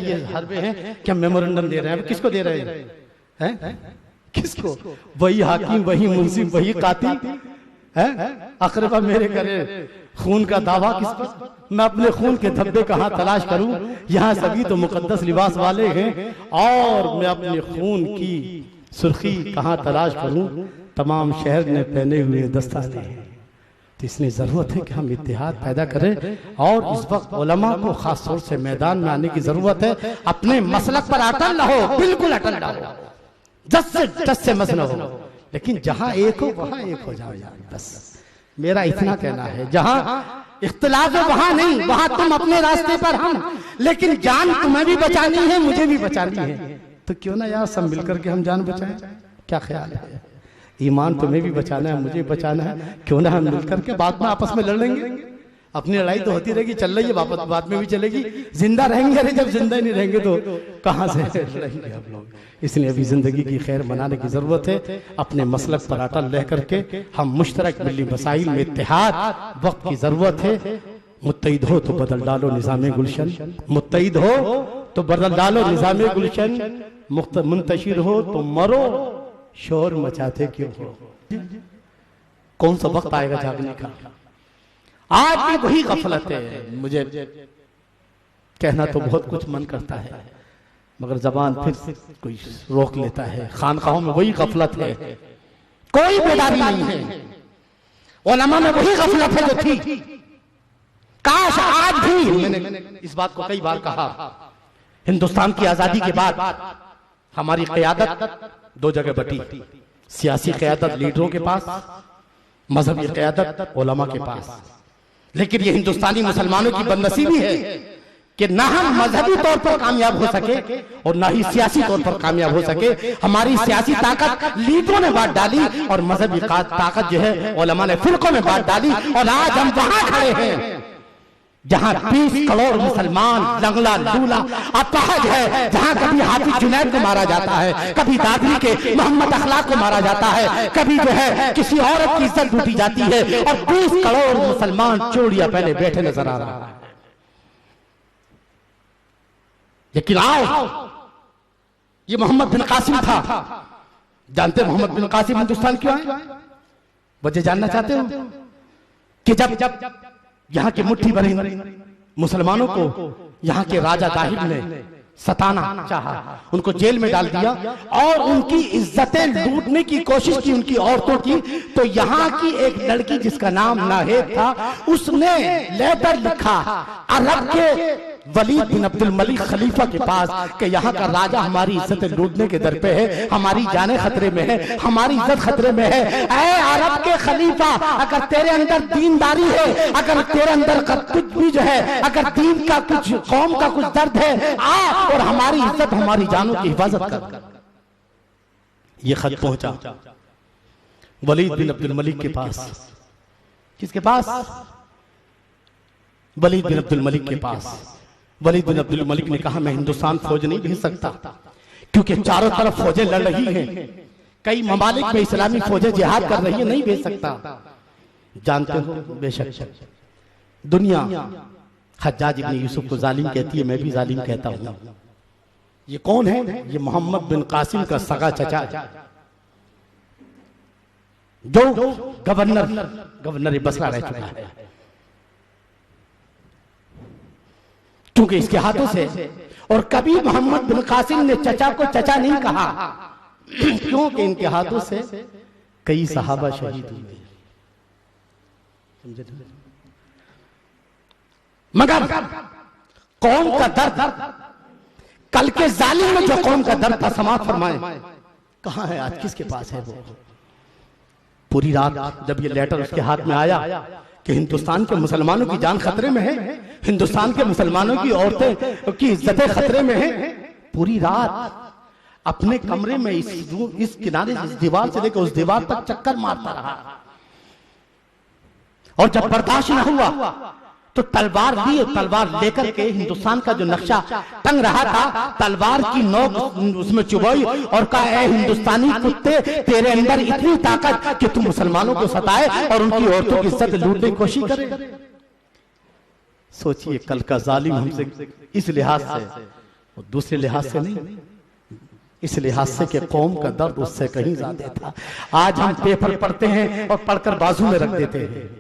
ये हरबे हैं क्या मेमोरेंडम दे रहे हैं? किसको दे रहे हैं? किसको? वही हाकिम, वही मुंशी, वही कातिल है। अकरबा मेरे करे खून का दावा किस पर? मैं अपने खून के धब्बे कहाँ तलाश करूं? यहाँ सभी तो मुकद्दस लिबास वाले हैं और मैं अपने खून की सुर्खी कहाँ तलाश करूं? तमाम शहर ने पहने हुए दस्ताने हैं। तो इसलिए जरूरत है कि हम इत्तेहाद पैदा करें और इस वक्त उलमा को खास तौर से मैदान में आने की जरूरत है। अपने मसलक पर अटल रहो, बिल्कुल अटल रहो, जस से मस न हो, लेकिन जहां एक हो वहां एक हो जाओ यार, बस मेरा इतना कहना है। जहां इख्तिलाफ है वहां नहीं, वहां तुम अपने रास्ते पर, हम, लेकिन जान तुम्हें भी बचानी है, मुझे भी बचानी है। तो क्यों ना यार सब मिलकर के हम जान बचाएं? क्या ख्याल है? ईमान तुम्हें भी बचाना है, मुझे भी बचाना है, क्यों ना हम मिलकर के बाद में आपस में लड़ लेंगे। अपनी लड़ाई तो होती रहेगी, चल रही है, वापस बाद में भी चलेगी। जिंदा रहेंगे, अरे जब जिंदा नहीं रहेंगे तो कहां से लड़ेंगे हम लोग? इसलिए अभी जिंदगी की खैर मनाने की जरूरत है। अपने मसलक पर अटल रह करके हम मुश्तरक मिली मसाइल में इत्तेहाद वक्त की जरूरत है। मुत्तहिद हो तो बदल डालो निज़ामे गुलशन, मुत्तहिद हो तो बदल डालो निज़ामे गुलशन, मुंतशिर हो तो मरो, शोर मचाते क्यों हो? कौन सा वक्त आएगा जागने का? आज भी वही गफलत है। मुझे कहना तो बहुत कुछ मन करता है, मगर जबान फिर कोई रोक लेता है। खानकाहों में वही गफलत है, कोई बेदारी नहीं है। उलमा में वही गफलत है जो थी। काश आज भी, मैंने इस बात को कई बार कहा, हिंदुस्तान की आजादी के बाद हमारी क़यादत दो जगह बटी। सियासी क़यादत लीडरों के पास, मजहबी क़यादत उलमा के पास। लेकिन ये हिंदुस्तानी मुसलमानों की बदनसीबी है कि ना हम मजहबी तौर पर कामयाब हो सके और ना ही सियासी तौर पर कामयाब हो सके। हमारी सियासी ताकत लीडरों ने बांट डाली और मजहबी ताकत जो है उलमा ने फिरकों में बांट डाली। और आज हम वहां खड़े हैं जहां 20 करोड़ मुसलमान लंगड़ा लूला अपहज है, जहां कभी हाफिज जुनैद को मारा जाता है, कभी दादरी के मोहम्मद अखलाक को मारा जाता है, कभी जो है किसी औरत की इज्जत लूटी जाती है, और 20 करोड़ मुसलमान चूड़ियां पहने बैठे नजर आ रहा है। लेकिन आओ, ये मोहम्मद बिन कासिम था। जानते मोहम्मद बिन कासिम हिंदुस्तान क्यों आए? वजह जानना चाहते हो? कि जब यहाँ के मुट्ठी भर मुसलमानों को यहाँ के राजा दाहिर ने सताना चाहा, उनको जेल में डाल दिया और उनकी इज्जतें लूटने की कोशिश की, उनकी औरतों की। तो यहाँ की एक लड़की जिसका नाम नाहेद था, उसने लेटर लिखा अरब के वलीद बिन अब्दुल मलिक खलीफा के पास कि यहाँ का राजा हमारी इज्जतें लूटने के दर पे है, हमारी जानें खतरे में है, हमारी इज्जत खतरे में है। ऐ अरब के खलीफा, अगर तेरे अंदर दीनदारी है, अगर तेरे अंदर कुछ भी जो है, अगर दीन का कुछ, कौम का कुछ दर्द है, आ और हमारी इज्जत, हमारी जानों की हिफाजत कर। ये खत पहुंचा वलीद बिन अब्दुल मलिक के पास। किसके पास? वलीद बिन अब्दुल मलिक के पास। वलीद बिन अब्दुल मलिक ने कहा, मैं हिंदुस्तान फौज नहीं भेज सकता क्योंकि चारों तरफ फौजें लड़ रही हैं, कई ममालिक में इस्लामी फौजें जिहाद कर रही है, नहीं भेज सकता। जानते हो, बेशक दुनिया हज्जाज इब्न यूसुफ को जालिम कहती है, मैं भी जालिम कहता हूं। ये कौन है? ये मोहम्मद बिन कासिम का सगा चचा, जो गवर्नर बसरा रह चुका है। क्योंकि इसके हाथों से, और कभी मोहम्मद बिन कासिम ने चचा को चचा नहीं कहा, क्योंकि इनके हाथों से कई सहाबा शहीद हुए। मगर कौम का दर्द, कल के जालिम में जो कौम का दर्द था, समाप्त फरमाए, कहां है आज? किसके पास है वो? पूरी रात जब ये लेटर उसके हाथ में आया कि हिंदुस्तान के मुसलमानों की जान खतरे में है, हिंदुस्तान के मुसलमानों की औरतें की इज्जतें खतरे में है, पूरी रात अपने कमरे में इस किनारे, इस दीवार से लेकर उस दीवार तक चक्कर मारता रहा। और जब बर्दाश्त न हुआ तो तलवार ली और तलवार लेकर के हिंदुस्तान का जो नक्शा टंग रहा था, तलवार की नोक उसमें चुभोई और कहा, ऐ हिंदुस्तानी कुत्ते, तेरे अंदर इतनी ताकत कि तू मुसलमानों को सताए और उनकी औरतों की इज्जत लूटने की कोशिश करे। सोचिए कल का जालिम हमसे इस लिहाज से और दूसरे लिहाज से नहीं, इस लिहाज से कि कौम का दर्द उससे कहीं ज्यादा था। आज हम पेपर पढ़ते हैं और पढ़कर बाजू में रख देते हैं।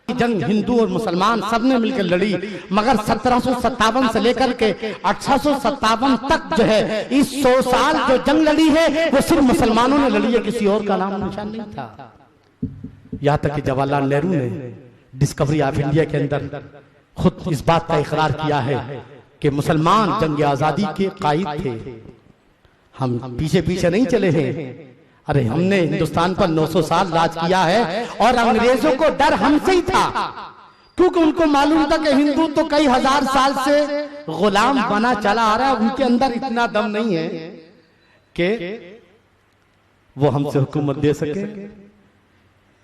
जंग हिंदू और मुसलमान सबने मिलकर लड़ी, मगर 1757 से लेकर के 1857 तक जो है इस 100 साल जो जंग लड़ी है वो सिर्फ मुसलमानों ने लड़ी है, किसी और का नाम निशान नहीं था। यहां तक कि जवाहरलाल नेहरू ने डिस्कवरी ऑफ इंडिया के अंदर खुद इस बात का इकरार किया है कि मुसलमान जंग आजादी के कायद थे। हम पीछे पीछे नहीं चले हैं। अरे हमने हिंदुस्तान पर 900 साल राज किया है और अंग्रेजों को डर हमसे ही था, क्योंकि उनको मालूम था कि हिंदू तो कई हजार साल से गुलाम बना चला आ रहा है, उनके अंदर इतना दम नहीं है कि वो हमसे हुकूमत दे सके।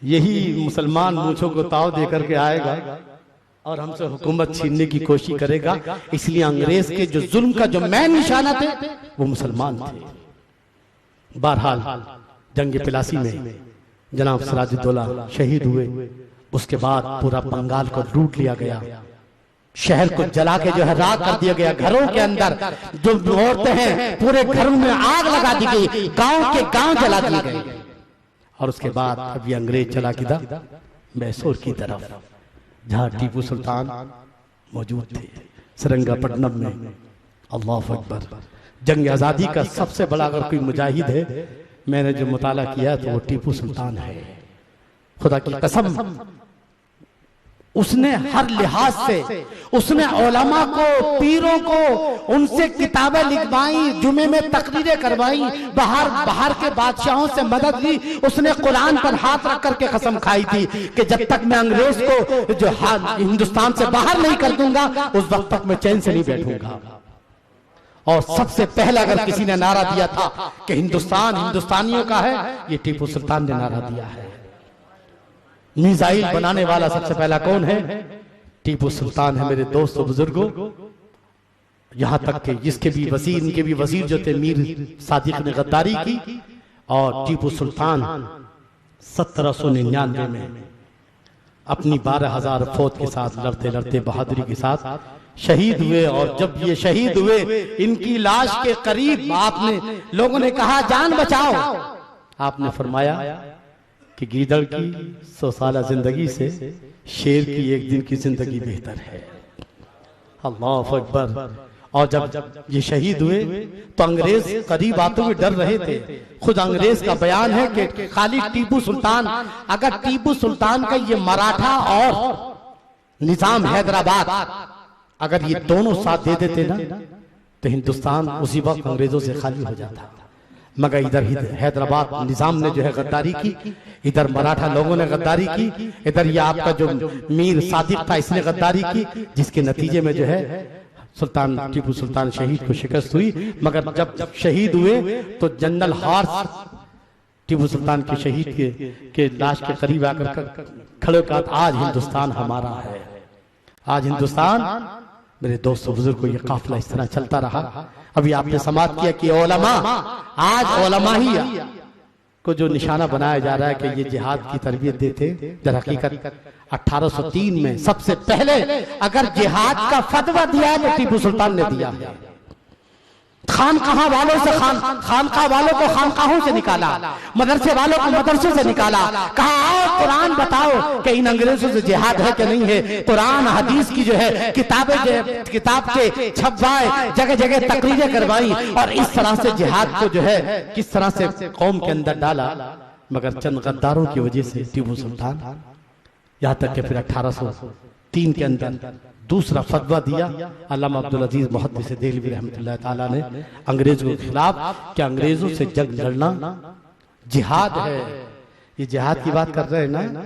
यही मुसलमान मूंछों को ताव देकर के आएगा और हमसे हुकूमत छीनने की कोशिश करेगा। इसलिए अंग्रेज के जो जुल्म का जो मेन निशाना थे वो मुसलमान थे। बहरहाल जंग पिलासी में जनाब सिराजुद्दौला शहीद हुए। उसके बाद पूरा बंगाल को लूट लिया गया, शहर को जला के जो है राख कर दिया गया। घरों के अंदर जो औरतें हैं पूरे घरों में आग लगा दी गई, गांव के गांव जला दिए गए। और उसके बाद अभी अंग्रेज चला किधर? मैसूर की तरफ, जहां टीपू सुल्तान मौजूद थे, श्रीरंगपट्टनम में। अल्लाह अकबर। जंग आजादी का सबसे बड़ा अगर कोई मुजाहिद है, मैंने जो मुताला किया तो वो टीपू सुल्तान है। खुदा की कसम, उसने हर लिहाज से उसने उलमा को, पीरों को, उनसे किताबें लिखवाई, जुमे में तकरीरें करवाई, बाहर के बादशाहों से मदद ली। उसने कुरान पर हाथ रख करके कसम खाई थी कि जब तक मैं अंग्रेज को जो हिंदुस्तान से बाहर नहीं कर दूंगा उस वक्त तक मैं चैन से नहीं बैठूंगा। और सबसे पहले अगर किसी ने नारा दिया था कि हिंदुस्तान हिंदुस्तानियों का है, ये टीपू सुल्तान ने नारा दिया है। मिसाइल बनाने वाला सबसे पहला कौन है? टीपू सुल्तान है मेरे दोस्तों बुजुर्गों। यहां तक कि जिसके भी वजीर, इनके भी वजीर जो थे मीर सादिक ने गद्दारी की, और टीपू सुल्तान 1799 में अपनी 12,000 फौज के साथ लड़ते लड़ते बहादुरी के साथ शहीद हुए। और जब ये शहीद हुए, इनकी लाश के करीब आपने लोगों ने कहा जान बचाओ। आपने फरमाया कि गीदड़ की 100 साल जिंदगी से शेर की एक दिन की जिंदगी बेहतर है। अल्लाह अकबर। और जब ये शहीद हुए तो अंग्रेज करीब आते हुए डर रहे थे। खुद अंग्रेज का बयान है कि खाली टीपू सुल्तान, अगर टीपू सुल्तान का ये मराठा और निजाम हैदराबाद अगर ये दोनों साथ दे देते ना तो हिंदुस्तान उसी वक्त अंग्रेजों से खाली हो जाता। मगर इधर हैदराबाद निजाम ने जो है गद्दारी की, इधर मराठा लोगों ने गद्दारी की, इधर ये आपका जो मीर सादिक था इसने गद्दारी की, जिसके नतीजे में जो है सुल्तान टीपू सुल्तान शहीद को शिकस्त हुई। मगर जब शहीद हुए तो जनरल हॉर्स टीपू सुल्तान के शहीद के लाश के करीब आकर खड़े कहा, आज हिंदुस्तान हमारा है। आज हिंदुस्तान, मेरे दोस्तों बुजुर्गों, ये काफिला इस तरह चलता रहा। अभी आपने समाप्त किया कि ओलमा, आज ओलमा ही को जो निशाना बनाया जा रहा है कि ये जिहाद की तरबियत देते। दर हकीकत 1803 में सबसे पहले अगर जिहाद का फतवा दिया है तो टीपू सुल्तान ने दिया है। खानकाह वालों से खानकाह वालों को खानकाहों से निकाला, मदरसे वालों को मदरसे से निकाला। कहा आओ कुरान बताओ कि इन अंग्रेजों से जिहाद है कि नहीं है। कुरान हदीस की जो है किताब के छपवाए, जगह जगह तकरीरें करवाई और इस तरह से जिहाद को जो है किस तरह से कौम के अंदर डाला। मगर चंद गद्दारों की वजह से टीपू सुल्तान, यहाँ तक कि फिर 1803 के अंदर दूसरा फतवा दिया अल्लामा अब्दुल अजीज मुहद्दिस देहलवी रहमतुल्लाह ताला ने अंग्रेजों के खिलाफ कि अंग्रेजों से जंग लड़ना जिहाद है। ये जिहाद की बात कर रहे हैं ना,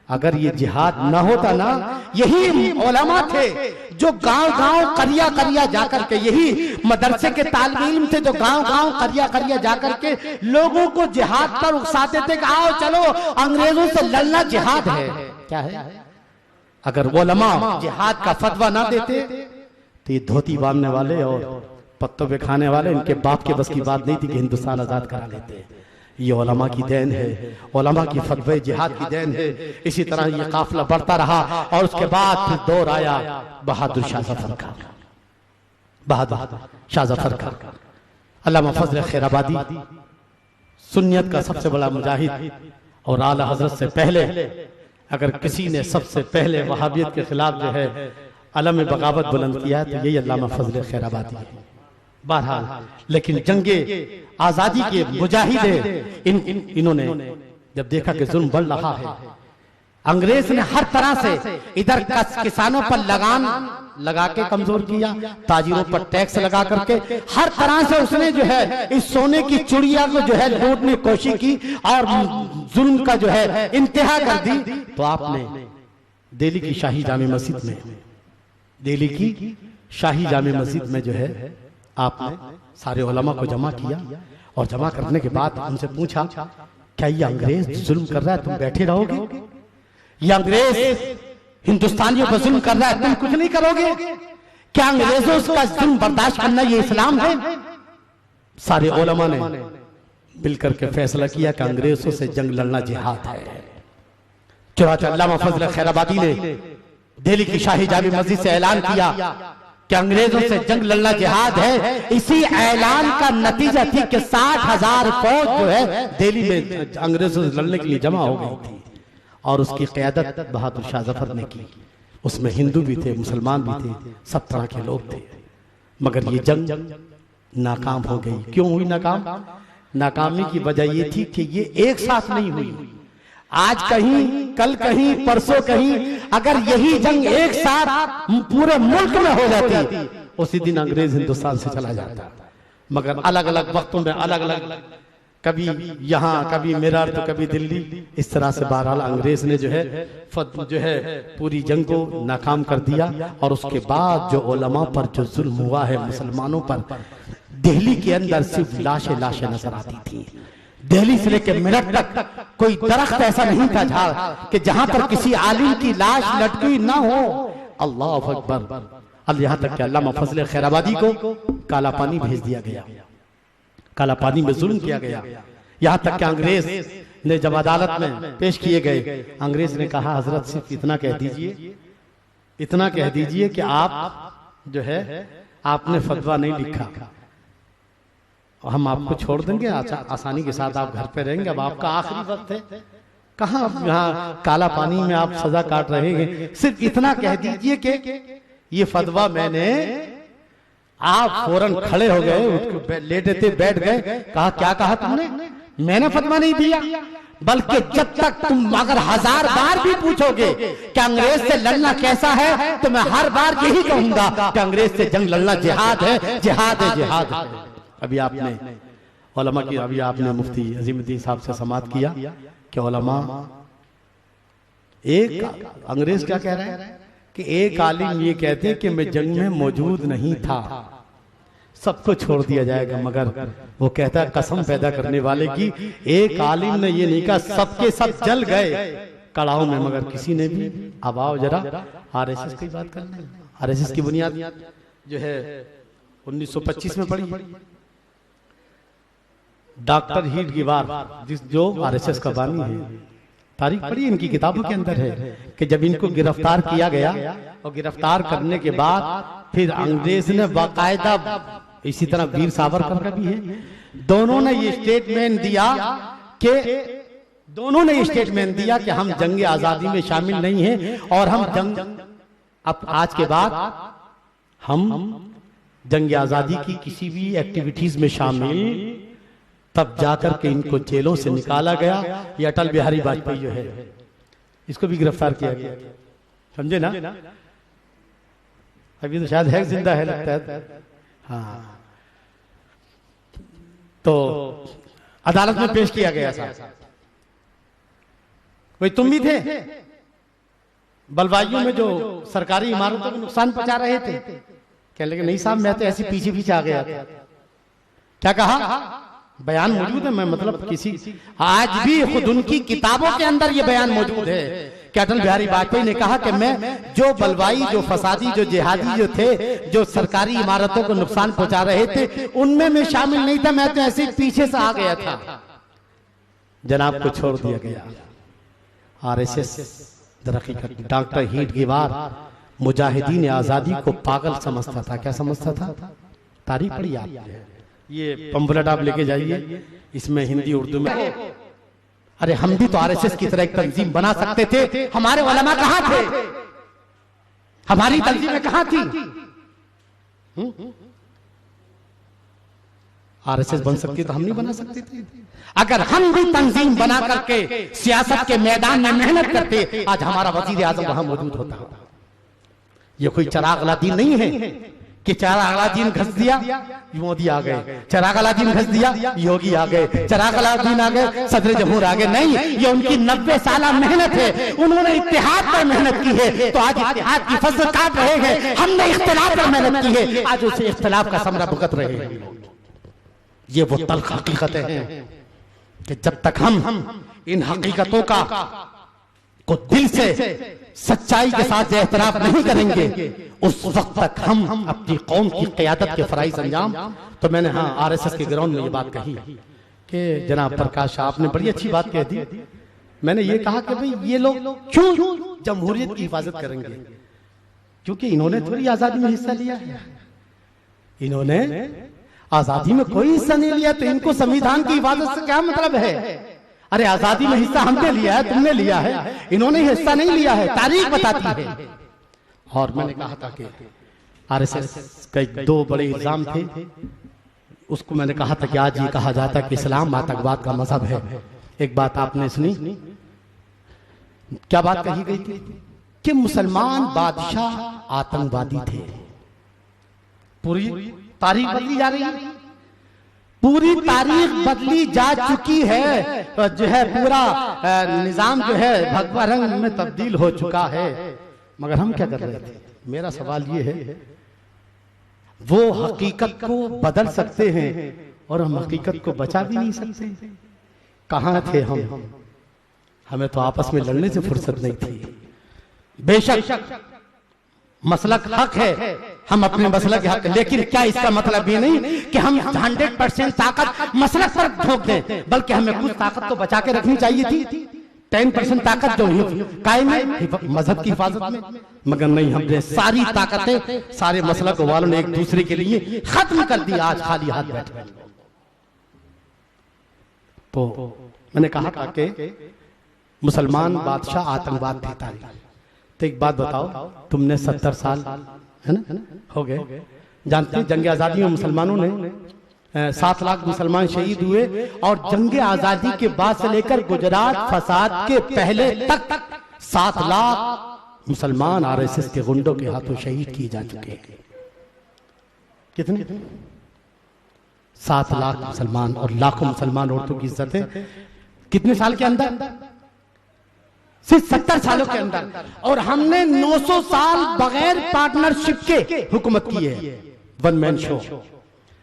अगर ये जिहाद ना होता ना, यही उलमा थे जो गांव-गांव करिया जाकर के, यही मदरसे के तालिब इल्म थे जो गांव-गांव करिया जाकर के लोगों को जिहाद पर उकसाते थे कि आओ चलो अंग्रेजों से लड़ना जिहाद है। क्या है? अगर उलमा जिहाद का फतवा ना देते तो ये धोती बांधने वाले और पत्तों पे खाने वाले, इनके बाप के बस की बात नहीं थी कि हिंदुस्तान आजाद करा लेते। ये उलमा की देन है, उलमा की फतवे जिहाद की देन है। इसी तरह ये काफिला बढ़ता रहा और उसके बाद फिर दौर आया बहादुर शाह जफर का। बहादुर शाह जफर खान, अल्लामा फजल खैराबादी सुन्नियत का सबसे बड़ा मुजाहिद, और आला हजरत से पहले अगर किसी ने सबसे पहले वहाबियत के खिलाफ जो है अलम बगावत बुलंद किया है तो यही अल्लामा फजल खैराबादी है। बहरहाल लेकिन जंगे आजादी के मुजाहिद इन्होंने जब देखा कि जुल्म बढ़ रहा है, अंग्रेज ने हर तरह से इधर किसानों पर लगान लगा के कमजोर किया, ताजिरों पर टैक्स लगा करके हर तरह से उसने जो है इस सोने की चिड़िया को जो है लूटने की कोशिश की और जुल्म का जो है इंतहा कर दी। तो आपने दिल्ली की शाही जामे मस्जिद में, दिल्ली की शाही जामे मस्जिद में जो है आपने सारे उलमा को जमा किया, और जमा करने के बाद उनसे पूछा क्या ये अंग्रेज जुल्म कर रहा है, तुम बैठे रहोगे? ये अंग्रेज हिंदुस्तानियों पर जुल्म कर रहा है, तुम कुछ नहीं करोगे? क्या अंग्रेजों का जुल्म बर्दाश्त करना ये इस्लाम है? सारे उलमा ने मिलकर के फैसला किया कि अंग्रेजों से जंग लड़ना जिहाद है। चुनांचे अल्लामा फजल खैराबादी ने दिल्ली की शाही जामे मस्जिद से ऐलान किया कि अंग्रेजों से जंग लड़ना जिहाद है। इसी ऐलान का नतीजा थी कि 60,000 फौज जो है दिल्ली में अंग्रेजों से लड़ने के लिए जमा हो गई थी, और उसकी क़यादत बहादुर शाह जफर ने की। उसमें हिंदू भी थे, मुसलमान भी थे, सब तरह के लोग थे। मगर ये जंग नाकाम हो गई। क्यों हुई नाकाम? नाकामी की वजह ये थी कि ये एक साथ नहीं हुई। आज कहीं, कल कहीं, परसों कहीं, अगर यही जंग एक साथ पूरे मुल्क में हो जाती, उसी दिन अंग्रेज हिंदुस्तान से चला जाता। मगर अलग अलग वक्तों में अलग अलग, कभी यहाँ, कभी मेरठ, तो कभी दिल्ली, इस तरह से बहरहाल अंग्रेज ने जो है पूरी जंग को नाकाम कर दिया। और उसके बाद जो उलमा पर जो जुल्म हुआ है मुसलमानों पर, दिल्ली के अंदर सिर्फ लाशें लाशें नजर आती थी। दिल्ली से लेकर मेरठ तक कोई दरख्त ऐसा नहीं था झाड़ कि जहां पर किसी आलिम की लाश लटकी ना हो। अल्लाह अकबर। अब यहाँ तक कि अल्लामा फजल खैराबादी को काला पानी भेज दिया गया, काला पानी में जुल्म किया गया। यहाँ तक कि अंग्रेज ने जब अदालत में पेश किए गए, अंग्रेज ने कहा हजरत सिर्फ इतना कह दीजिए, इतना कह दीजिए कि आप जो है आपने फतवा नहीं लिखा, हम आपको छोड़ देंगे, आसानी के साथ आप घर पे रहेंगे। अब आपका आखिरी वक्त है, कहाँ यहाँ काला पानी में आप सजा काट रहे हैं। सिर्फ इतना कह दीजिए कि ये फतवा मैंने, आप फौरन खड़े हो गए, लेटे थे, बैठ गए, कहा क्या कहा तुमने? मैंने फतवा नहीं दिया, बल्कि जब तक तुम अगर 1000 बार भी पूछोगे कि अंग्रेज से लड़ना कैसा है, तो मैं हर बार यही कहूंगा कि अंग्रेज से जंग लड़ना जिहाद है, जिहाद है, जिहाद है। अभी आपने उलमा की, अभी आपने मुफ्ती अजीमुद्दीन साहब से समाअत किया कि उलमा, एक अंग्रेज क्या कह रहा है कि एक आलिम ये कहते हैं कि मैं जंग में मौजूद नहीं था, सबको छोड़ दिया जाएगा। मगर वो कहता है कसम पैदा करने वाले की, एक आलिम ने ये नहीं कहा सबके सब जल गए कड़ाहों में, मगर किसी ने भी, अब आओ जरा आरएसएस की बात करना है। आरएसएस की बुनियाद जो है 1925 में पड़ी, डॉक्टर हीट गिवार, जो आरएसएस का बानी है, तारीख पढ़ी इनकी किताबों के अंदर है कि जब इनको गिरफ्तार किया गया, और गिरफ्तार करने के बाद फिर अंग्रेज ने बाकायदा, इसी तरह वीर सावरकर का भी है, दोनों ने ये स्टेटमेंट दिया कि हम जंग आजादी में शामिल नहीं हैं, और हम जंग, अब आज के बाद हम जंग आजादी की किसी भी एक्टिविटीज में शामिल, तब जाकर के इनको जेलों से निकाला गया। ये अटल बिहारी वाजपेयी जो है, इसको भी गिरफ्तार किया गया, समझे ना? अभी तो शायद है, जिंदा है लगता है। हाँ, तो अदालत में पेश किया गया था। वही तुम भी थे, बलवाइयों में जो सरकारी इमारतों को नुकसान पहुंचा रहे थे। कहने लगे नहीं साहब, मैं तो ऐसे पीछे पीछे आ गया था। क्या कहा? बयान मौजूद है, मैं मतलब किसी, आज भी खुद उनकी किताबों के अंदर ये बयान मौजूद है कि अटल बिहारी वाजपेयी ने कहा कि मैं जो बलवाई, जो फसादी, जो जिहादी जो थे, जो सरकारी इमारतों को नुकसान पहुंचा रहे थे, उनमें मैं शामिल नहीं था, मैं तो ऐसे पीछे से आ गया था। जनाब को छोड़ दिया गया। आरएसएस दरअसल डॉक्टर हीट गिवार मुजाहिदीन आजादी को पागल समझता था। क्या समझता था? तारीख पढ़ी आपने, ये पंफलेट आप लेके जाइए, इसमें हिंदी उर्दू में। अरे हम भी तो आरएसएस की तरह एक तंजीम बना सकते थे, हमारे उलमा कहां थे? हमारी तंजीमें कहां थी? आरएसएस बन सकती तो हम नहीं बना सकते थे? अगर हम भी तंजीम बना करके सियासत के मैदान में मेहनत करते, आज हमारा वजीर आजम वहां मौजूद होता। ये कोई चिराग अलादीन नहीं है कि चिराग अलादीन घस दिया मोदी आ गए, चिराग अलादीन घस दिया योगी आ गए, चिराग अलादीन आ गए सदर जमहूर आ गए। नहीं, ये उनकी 90 साल मेहनत है, उन्होंने इत्तेहाद पर मेहनत की है, तो आज इत्तेहाद की फसल काट रहे हैं। हमने इख्तिलाफ पर मेहनत की है, आज उसे इख्तिलाफ का समरा भुगत रहे हैं। ये वो तल्ख हकीकतें हैं कि जब तक हम इन हकीकतों को दिल से सच्चाई के साथ एहतराफ नहीं करेंगे, उस वक्त तक हम अपनी कौम की क़यादत के फराइज़ अंजाम। तो मैंने आरएसएस के ग्राउंड में ये बात कही कि जनाब प्रकाश आपने बड़ी अच्छी बात कह दी। मैंने ये कहा कि भाई ये लोग क्यों जमहूरियत की हिफाजत करेंगे? क्योंकि इन्होंने थोड़ी आजादी में हिस्सा लिया है, इन्होंने आजादी में कोई हिस्सा नहीं लिया, तो इनको संविधान की हिफाजत से क्या मतलब है? अरे आजादी में हिस्सा हमने लिया है, तुमने लिया है, इन्होंने हिस्सा नहीं लिया है, तारीख बताती है। और मैंने कहा था कि आरएसएस के 2 बड़े इल्जाम थे, उसको मैंने कहा था कि आज ये कहा जाता है कि इस्लाम आतंकवाद का मजहब है। एक बात आपने सुनी, क्या बात कही गई थी? कि मुसलमान बादशाह आतंकवादी थे। पूरी तारीख बदली जा रही है, पूरी तारीख बदली जा चुकी है, जो है पूरा निजाम जो है भगवा रंग में तब्दील हो चुका है। मगर हम क्या कर रहे थे? मेरा सवाल ये है, वो हकीकत को बदल सकते हैं और हम हकीकत को बचा भी नहीं सकते। कहां थे हम? हमें तो आपस में लड़ने से फुर्सत नहीं थी। बेशक मसलक हक है, हम अपने मसलक के हक, लेकिन क्या इसका मतलब ये नहीं कि हम 100% ताकत मसलक पर ठोक दें, बल्कि हमें कुछ ताकत तो बचा के रखनी चाहिए थी। 10% ताकत जो कायम है मजहब की हिफाजत में, मगर नहीं, हमने सारी ताकतें सारे मसलक वालों ने एक दूसरे के लिए खत्म कर दी। आज खाली हाथ बैठे। तो मैंने कहा था कि मुसलमान बादशाह आतंकवाद थे तारीख। तो एक बात बताओ, तुमने 70 साल है ना हो गए, जानते हैं जंग आजादी में मुसलमानों ने 7 लाख मुसलमान शहीद हुए, और जंग आजादी के बाद से लेकर गुजरात फसाद के पहले तक 7 लाख मुसलमान आरएसएस के गुंडों के हाथों शहीद किए जा चुके हैं। कितने? 7 लाख मुसलमान, और लाखों मुसलमान औरतों की इज्जत है। कितने साल के अंदर? सिर्फ 70 सालों के अंदर। और हमने 900 साल बगैर पार्टनरशिप के हुकूमत की है, वन मैन शो।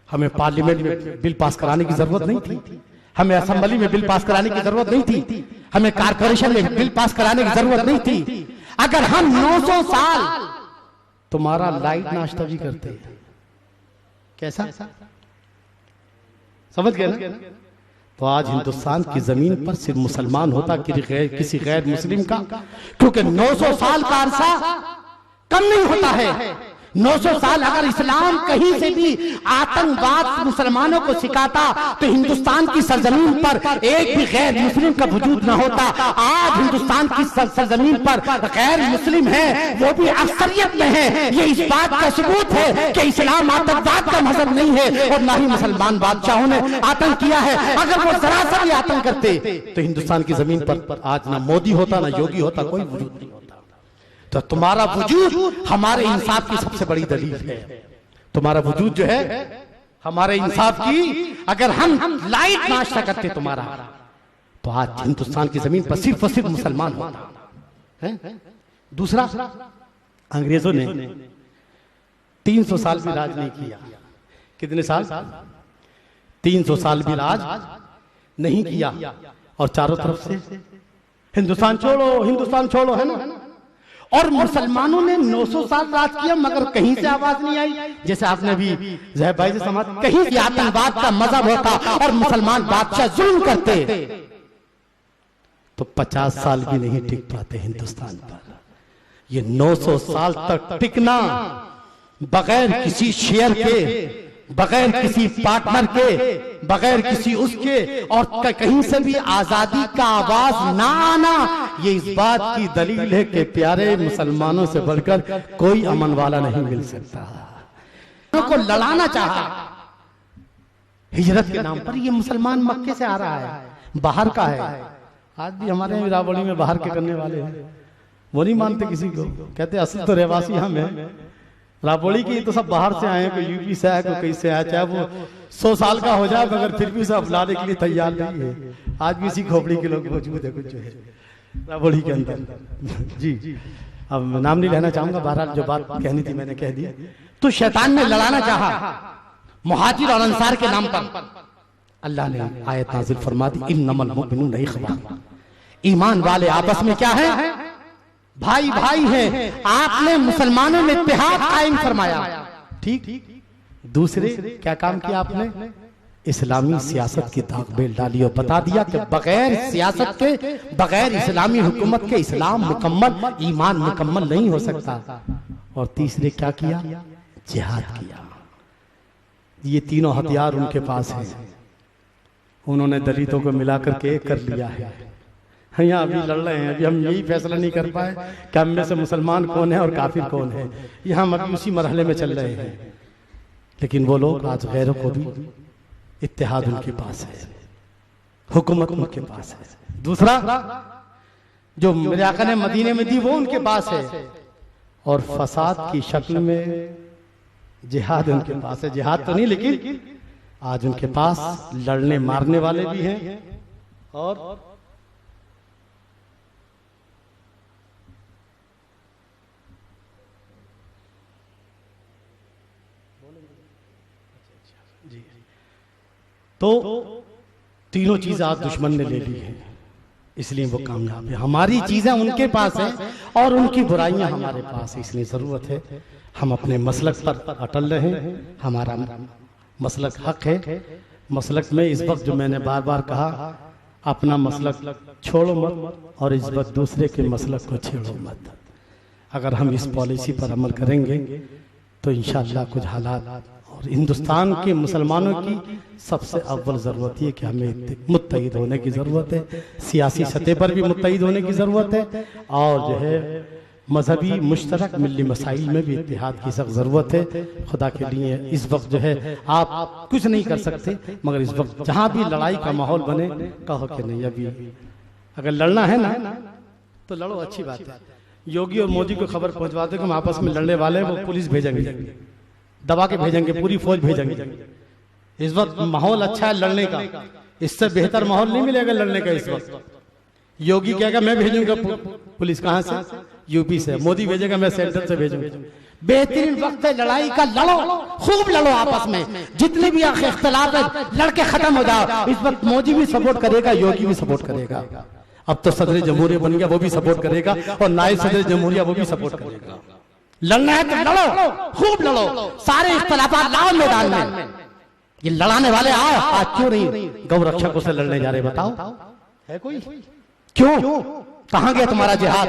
हमें पार्लियामेंट में बिल पास कराने की जरूरत नहीं थी, हमें असेंबली में बिल पास कराने की जरूरत नहीं थी, हमें कारपोरेशन में बिल पास कराने की जरूरत नहीं थी। अगर हम 900 साल तुम्हारा लाइट नाश्ता भी करते, कैसा समझ गए ना? तो आज हिंदुस्तान की जमीन पर सिर्फ मुसलमान होता कि किसी गैर मुस्लिम का, क्योंकि 900 साल का अरसा कम नहीं होता है। 900 साल अगर इस्लाम कहीं से भी आतंकवाद मुसलमानों को सिखाता, तो हिंदुस्तान की सरजमीन पर एक भी गैर मुस्लिम का वजूद न होता। आज हिंदुस्तान की सरजमीन पर गैर मुस्लिम है, वो भी अक्सरियत में है। ये इस बात का सबूत है कि इस्लाम आतंकवाद का मजहब नहीं है, और ना ही मुसलमान बादशाहों ने आतंक किया है। अगर वो जरा सा भी आतंक करते तो हिंदुस्तान की जमीन पर आज ना मोदी होता, ना योगी होता, कोई वजूद नहीं होता। तो तुम्हारा वजूद हमारे इंसाफ की सबसे बड़ी दलील है। तुम्हारा वजूद जो है हमारे इंसाफ की, अगर हम लाइट नाश्ता करते तुम्हारा, तो आज हिंदुस्तान की जमीन पर सिर्फ और सिर्फ मुसलमान होता है। दूसरा, अंग्रेजों ने 300 साल भी राज नहीं किया। कितने साल? 300 साल भी राज नहीं किया, और चारों तरफ से हिंदुस्तान छोड़ो, हिंदुस्तान छोड़ो, है ना? और मुसलमानों ने 900 साल राज किया, मगर कहीं से आवाज नहीं आई। जैसे आपने भी ज़हब भाई से समाज, कहीं से आतंकवाद का मजहब होता और मुसलमान बादशाह जुल्म करते, तो 50 साल भी नहीं टिक पाते हिंदुस्तान पर। ये 900 साल तक टिकना बगैर किसी शेयर के, बगैर किसी पार्टनर के, बगैर किसी उसके, और कहीं से भी आजादी का आवाज ना आना, ये इस बात की दलील है कि प्यारे मुसलमानों से बढ़कर कोई अमन वाला नहीं मिल सकता। को लड़ाना चाहा हिजरत के नाम पर। ये मुसलमान मक्के से आ रहा है, बाहर का है। आज भी हमारे यहाँ रावड़ी में बाहर के करने वाले हैं, वो नहीं मानते किसी को, कहते असल तो रहवासी हम हैं। रावड़ी के तो सब बाहर से आए हैं, कोई यूपी से आया, कोई कहीं से आया, चाहे वो 100 साल का हो जाए, मगर फिर भी सब लाने के लिए तैयार नहीं है। आज भी इसी खोपड़ी के लोग मौजूद है कुछ जो है रावड़ी के अंदर। जी अब नाम नहीं लेना चाहूंगा, बहरहाल जो बात कहनी थी मैंने कह दी। तो शैतान ने लड़ाना चाहा मुहाजिर और अंसार के नाम पर। अल्लाह ने आयत नाज़िल फरमा दी, इन्नमल मुमिनून इख्वा, ईमान वाले आपस में क्या है, भाई भाई हैं। आपने मुसलमानों में इत्तेहाद कायम फरमाया, ठीक। दूसरे क्या काम किया आपने, इस्लामी सियासत की दाग बेल डाली और बता दिया कि बगैर सियासत के, बगैर इस्लामी हुकूमत के इस्लाम मुकम्मल, ईमान मुकम्मल नहीं हो सकता। और तीसरे क्या किया, जिहाद किया। ये तीनों हथियार उनके पास हैं, उन्होंने दलितों को मिलाकर के एक कर लिया है। यहाँ अभी लड़ रहे हैं, अभी हम यही फैसला नहीं कर पाए कि हम में से मुसलमान कौन है और काफिर कौन है। यहाँ हम अभी उसी मरहले में चल रहे हैं। लेकिन वो लोग आज गैरों को भी इत्तेहाद उनके पास है, हुकूमत उनके पास है। दूसरा जो मेरे आका ने मदीने में दी वो उनके पास है, और फसाद की शक्ल में जिहाद उनके पास है। जिहाद तो नहीं, लेकिन आज उनके पास लड़ने मारने वाले भी हैं और तो तीनों चीजें आज दुश्मन ने ले ली है, इसलिए वो कामयाब है। हमारी चीजें उनके पास है और उनकी बुराइयां हमारे पास है, इसलिए जरूरत है हम अपने मसलक पर अटल रहें। हमारा मसलक हक है। मसलक में इस वक्त जो मैंने बार बार कहा, अपना मसलक छोड़ो मत और इस वक्त दूसरे के मसलक को छेड़ो मत। अगर हम इस पॉलिसी पर अमल करेंगे तो इंशाअल्लाह कुछ हालात, और हिंदुस्तान के मुसलमानों की सबसे अव्वल ज़रूरत है कि हमें मुत्तहिद होने की ज़रूरत है। सियासी सतह पर भी मुत्तहिद होने की ज़रूरत है, और जो है मजहबी मुश्तरक मिली मसाइल में भी इत्तेहाद की सख्त ज़रूरत है। खुदा के लिए इस वक्त जो है आप कुछ नहीं कर सकते, मगर इस वक्त जहाँ भी लड़ाई का माहौल बने, कहो कि नहीं अभी अगर लड़ना है ना तो लड़ो, अच्छी बात है। योगी और मोदी को खबर पहुंचवा दो कि हम आपस में लड़ने वाले हैं, वो पुलिस भेजेंगे, दबा के भेजेंगे, पूरी फौज भेजेंगे। इस वक्त माहौल अच्छा है लड़ने का, इससे बेहतर माहौल नहीं मिलेगा लड़ने का। इस वक्त योगी कहेगा मैं भेजूंगा पुलिस, कहां से, यूपी से। मोदी भेजेगा मैं सेंटर से भेजूंगा। बेहतरीन वक्त है लड़ाई का, लड़ो, खूब लड़ो आपस में, जितने भी इख्तिलाफ है लड़के खत्म हो जाओ। इस वक्त मोदी भी सपोर्ट करेगा, योगी भी सपोर्ट करेगा। अब तो सदर जमहूरिया बन गया, वो भी सपोर्ट करेगा, और नायब सदर जमहूरिया वो भी सपोर्ट करेगा। लड़ना है तो लड़ो, खूब लड़ो, सारे इख्तिलाफात लाओ मैदान में। ये लड़ाने वाले आओ, आज क्यों नहीं गौ रक्षकों से लड़ने जा रहे, बताओ है कोई? क्यों? कहां गया तुम्हारा जिहाद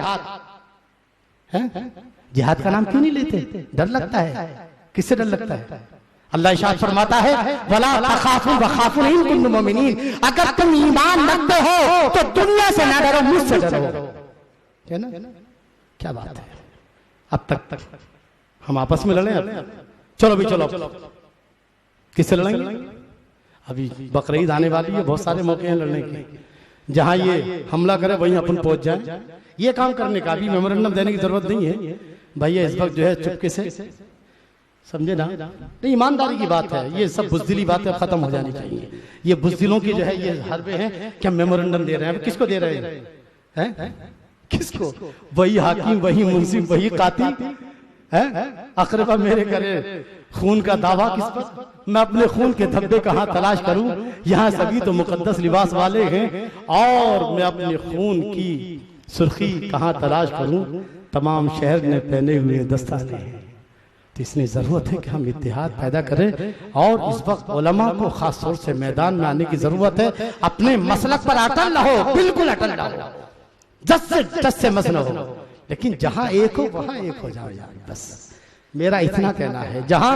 है? जिहाद का नाम क्यों नहीं लेते? डर लगता है। किससे डर लगता है? अल्लाह इरशाद फरमाता है, वला तखाफू वखाफून इन कुंतुम मुमिनीन, अगर तुम ईमान रखते हो तो दुनिया से ना डरो, मुझसे डरो। है ना? क्या बात है। अब तक हम आपस में लड़े, चलो भी चलो, किससे लड़ेंगे? अभी बकरीद आने वाली है, बहुत सारे मौके हैं लड़ने के। जहां ये हमला करे वहीं अपन पहुंच जाए, ये काम करने का अभी मेमोरेंडम देने की जरूरत नहीं है भैया। इस वक्त जो है चुपके से, समझे ना, नहीं ईमानदारी की बात है, ये सब बुज़दिली बातें खत्म हो जानी चाहिए। ये बुज़दिलों की जो है ये हरबे हैं कि हम मेमोरेंडम दे रहे हैं। किसको दे रहे हैं? किसको? वही हाकिम, वही मुंशी, वही कातिल है। अकरबा मेरे करे खून का दावा किसका? मैं अपने खून के धब्बे कहाँ तलाश करूं? यहाँ सभी तो मुकद्दस लिबास वाले हैं, और मैं अपने खून की सुर्खी कहाँ तलाश करूं? तमाम शहर ने पहने हुए दस्ताने हैं। तो इसलिए जरूरत है कि हम इत्तेहाद पैदा करें, और इस वक्त उलमा को खास तौर से मैदान में आने की जरूरत है। अपने मसलक पर अटल रहो, बिल्कुल अटल रहो, जस से मस न हो, लेकिन जहां एक हो वहां एक हो जाओ यार, बस मेरा इतना कहना है। जहां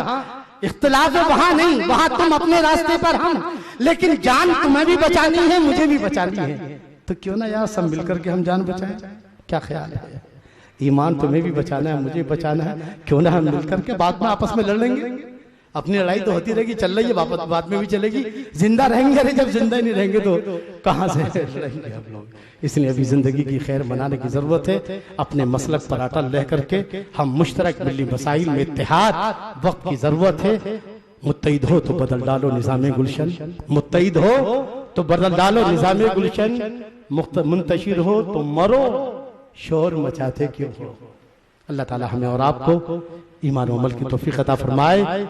इख्तिलाफ है वहां नहीं, वहां तुम अपने रास्ते पर, हम, लेकिन जान तुम्हें भी बचानी है, मुझे भी बचानी है, तो क्यों ना यार सब मिलकर के हम जान बचाएं। क्या ख्याल है? ईमान तुम्हें भी बचाना है, मुझे बचाना है, क्यों ना हम मिलकर के बाद में आपस में लड़ लेंगे। अपनी लड़ाई तो होती रहेगी, चल रही है, वापस बाद में भी चलेगी। जिंदा रहेंगे, अरे जब जिंदा ही नहीं रहेंगे तो कहां से लड़ेंगे हम लोग। इसलिए अभी जिंदगी की खैर बनाने की जरूरत है। अपने मसलक पर अटल रह करके हम मुश्तरक मिली मसाइल में इत्तेहाद वक्त की जरूरत है। मुत्तहिद हो तो बदल डालो निज़ामे गुलशन, मुत्तहिद हो तो बदल डालो निज़ामे गुलशन, मुंतशिर हो तो मरो, शोर मचाते क्यों हो। अल्लाह ताला हमें और आपको ईमान और अमल की तौफीक अता फरमाए।